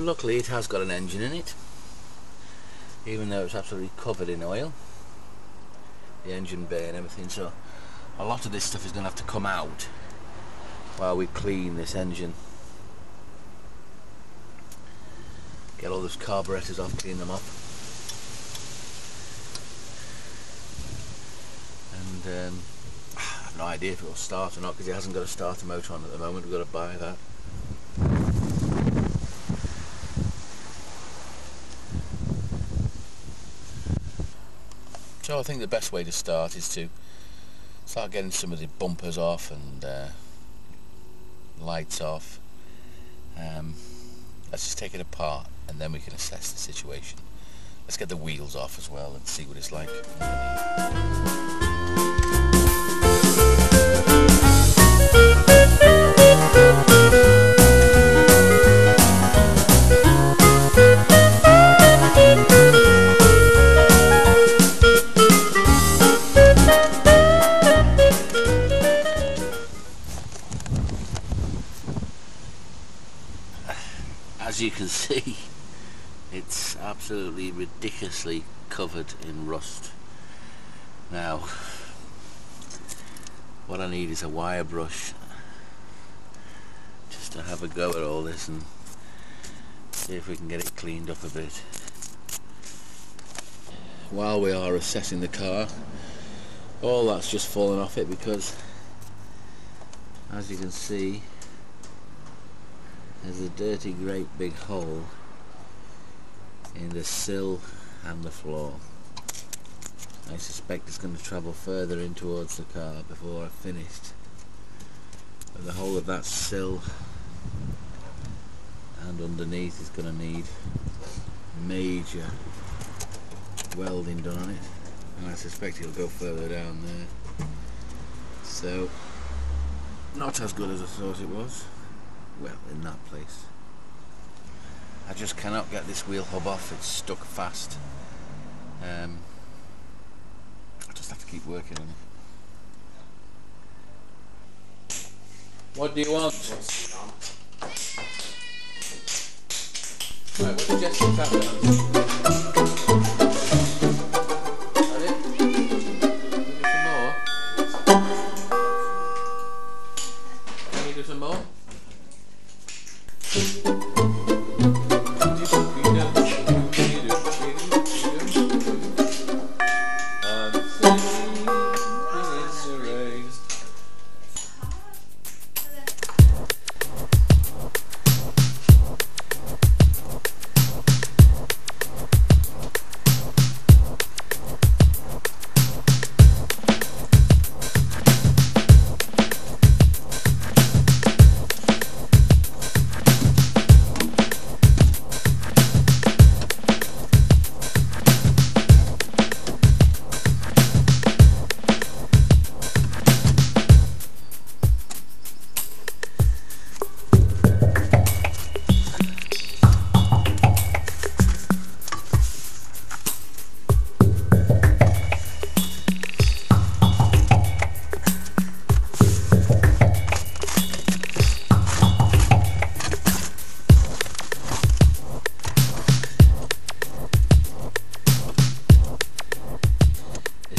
luckily it has got an engine in it, even though it's absolutely covered in oil, the engine bay and everything, so a lot of this stuff is going to have to come out while we clean this engine. Get all those carburetors off, clean them up. And I have no idea if it will start or not, because it hasn't got a starter motor on at the moment. We've got to buy that. So I think the best way to start is to start getting some of the bumpers off and lights off. Let's just take it apart and then we can assess the situation. Let's get the wheels off as well and see what it's like. As you can see, it's absolutely ridiculously covered in rust. Now, what I need is a wire brush just to have a go at all this and see if we can get it cleaned up a bit. While we are assessing the car, all that's just fallen off it because, as you can see, there's a dirty great big hole in the sill and the floor. I suspect it's going to travel further in towards the car before I've finished. But the whole of that sill and underneath is going to need major welding done on it, and I suspect it'll go further down there. So, not as good as I thought it was. Well, in that place. I just cannot get this wheel hub off, it's stuck fast. I just have to keep working on it. What do you want? Right, what did Jesse tap down?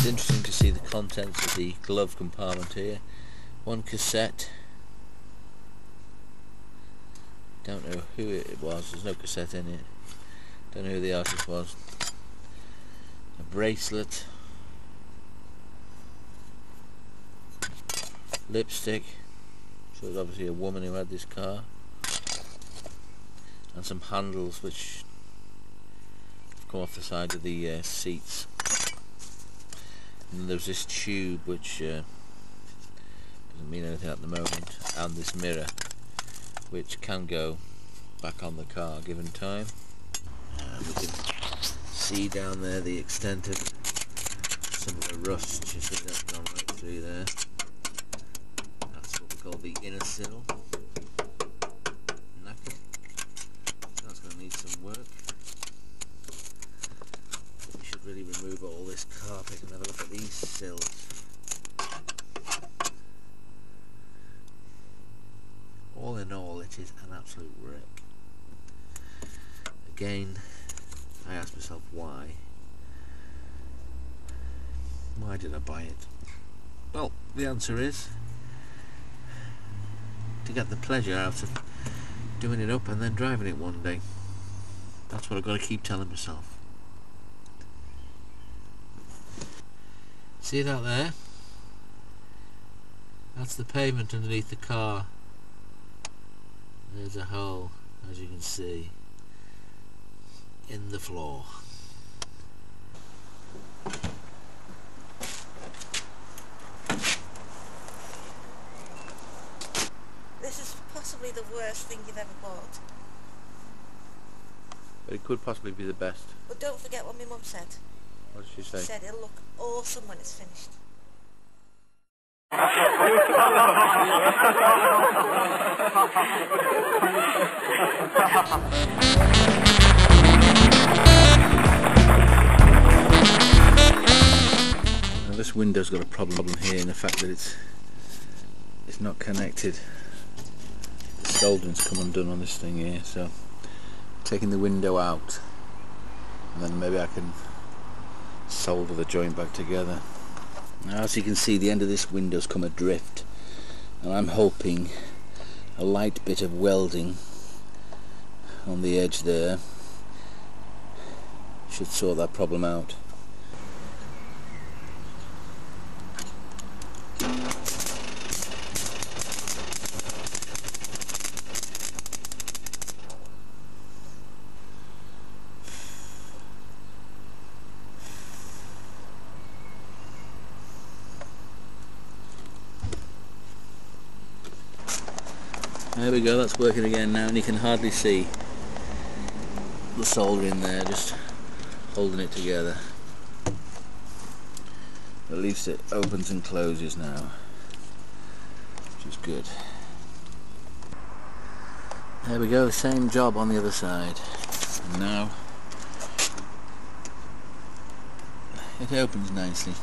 Interesting to see the contents of the glove compartment here. One cassette, don't know who it was, there's no cassette in it, don't know who the artist was. A bracelet, lipstick, so it was obviously a woman who had this car, and some handles which come off the side of the seats. And there's this tube which doesn't mean anything at the moment, and this mirror which can go back on the car given time. And we can see down there the extent of some of the rust. You see that's gone right through there. That's what we call the inner sill. Knacker. That's going to need some work. We should really remove all this carpet and have a look at these sills. All in all, it is an absolute wreck. again I ask myself why did I buy it? Well, the answer is to get the pleasure out of doing it up and then driving it one day. That's what I've got to keep telling myself. See it out there? That's the pavement underneath the car. There's a hole, as you can see, in the floor. This is possibly the worst thing you've ever bought. But it could possibly be the best. But don't forget what my mum said. What did she say? She said it'll look awesome when it's finished. Now this window's got a problem here in the fact that it's not connected. The soldering's come undone on this thing here, so taking the window out and then maybe I can solder the joint back together. Now, as you can see, the end of this window's come adrift, and I'm hoping a light bit of welding on the edge there should sort that problem out. There we go, that's working again now, and you can hardly see the soldering there, just holding it together. At least it opens and closes now, which is good. There we go, same job on the other side. And now it opens nicely.